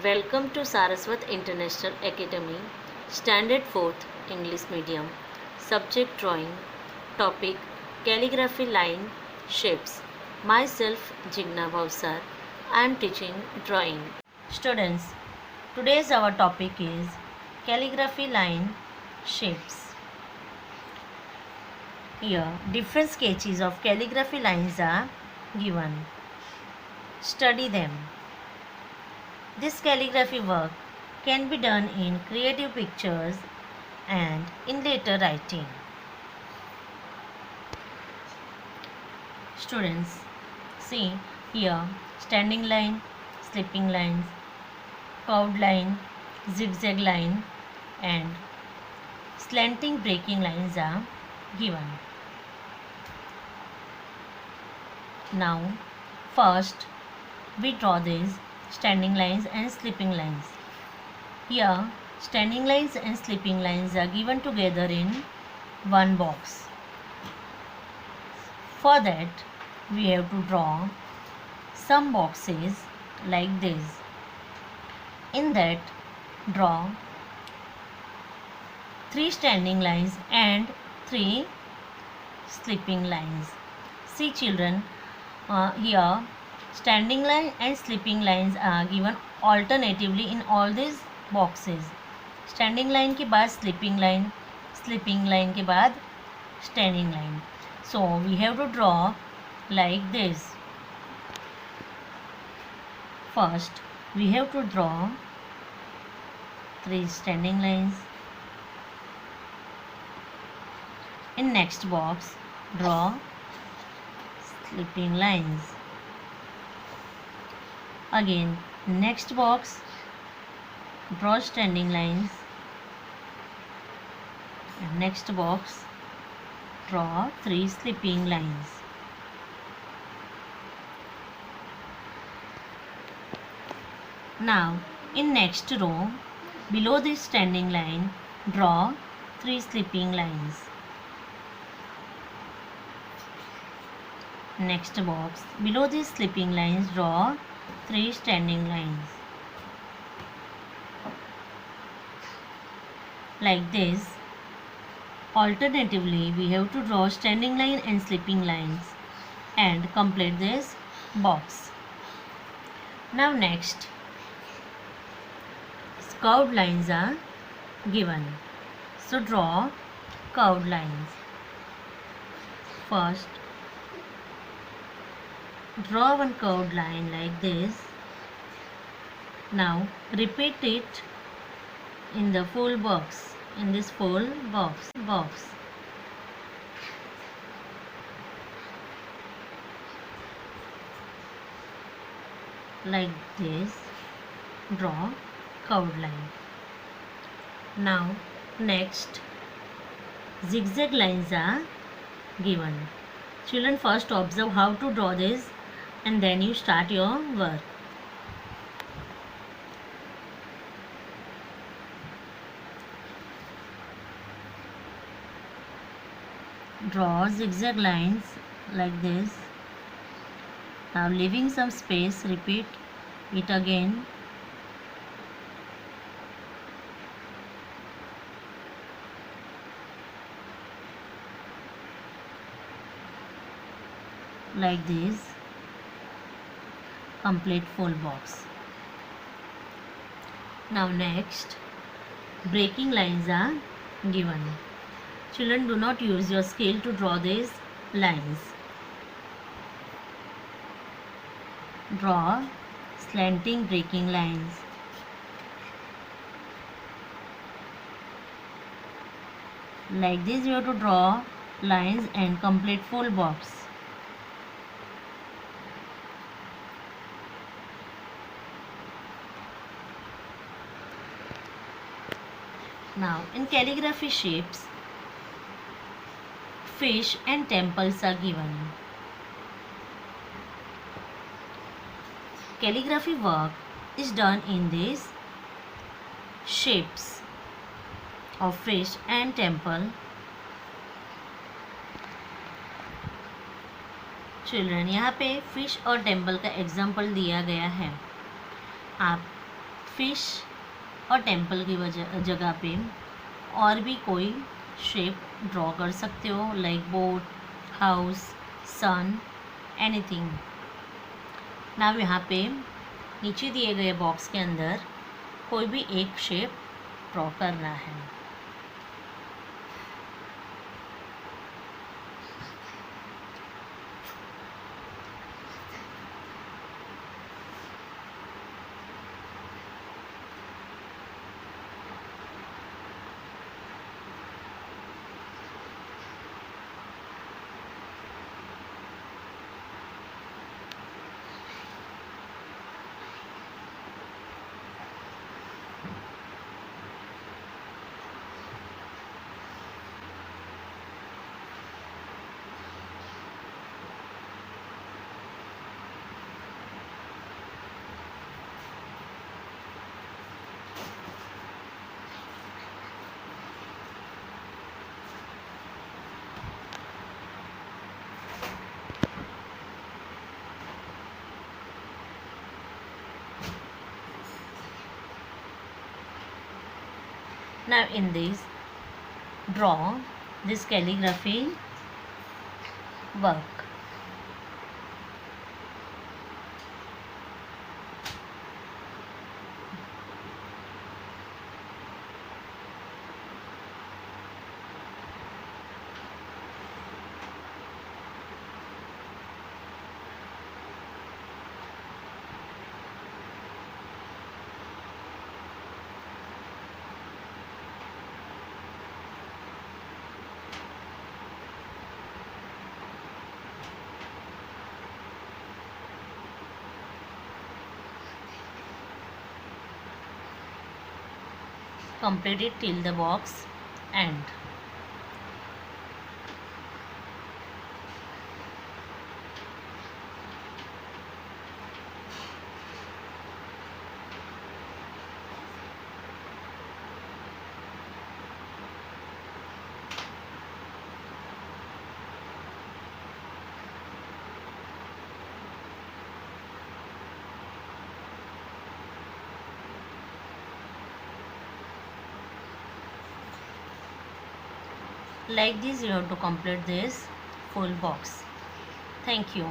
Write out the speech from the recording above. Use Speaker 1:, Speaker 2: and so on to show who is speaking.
Speaker 1: Welcome to Saraswat International Academy, Standard 4th English Medium. Subject Drawing. Topic Calligraphy Line Shapes. Myself Jigna Bhavsar. I am teaching drawing. Students, today's our topic is calligraphy line shapes. Here, different sketches of calligraphy lines are given. Study them. This calligraphy work can be done in creative pictures and in later writing. Students, see here standing line, slipping lines, curved line, zigzag line and slanting breaking lines are given. Now, first we draw these standing lines and slipping lines. Here, standing lines and slipping lines are given together in one box. For that, we have to draw some boxes like this. In that, draw 3 standing lines and 3 slipping lines. See children, here standing line and slipping lines are given alternatively in all these boxes. Standing line के बाद slipping line के बाद standing line. So we have to draw like this. First we have to draw 3 standing lines. In next box draw slipping lines. Again next box draw standing lines and next box draw 3 slipping lines. Now in next row below this standing line draw 3 slipping lines. Next box below these slipping lines draw 3 standing lines. Like this. Alternatively, we have to draw standing line and slipping lines and complete this box. Now next, curved lines are given. So draw curved lines. First, draw one curved line like this. Now repeat it in the full box, in this full box. Like this, draw curved line. Now next, zigzag lines are given. Children, first observe how to draw this and then you start your work. Draw zigzag lines like this. Now leaving some space, repeat it again. Like this, complete full box. Now next, breaking lines are given. Children, do not use your scale to draw these lines. Draw slanting breaking lines. Like this you have to draw lines and complete full box. Now in calligraphy shapes, fish and temples are given. Calligraphy work is done in these shapes of fish and temple. Children, यहाँ पे fish और temple का example दिया गया है. आप fish और temple की जगह पे और भी कोई शेप ड्रॉ कर सकते हो, लाइक बोट, हाउस, सन, एनीथिंग। नाउ यहाँ पे नीचे दिए गए बॉक्स के अंदर कोई भी एक शेप ड्रॉ करना है। Now in this, draw this calligraphy work. Complete it till the box end. Like this, you have to complete this full box. Thank you.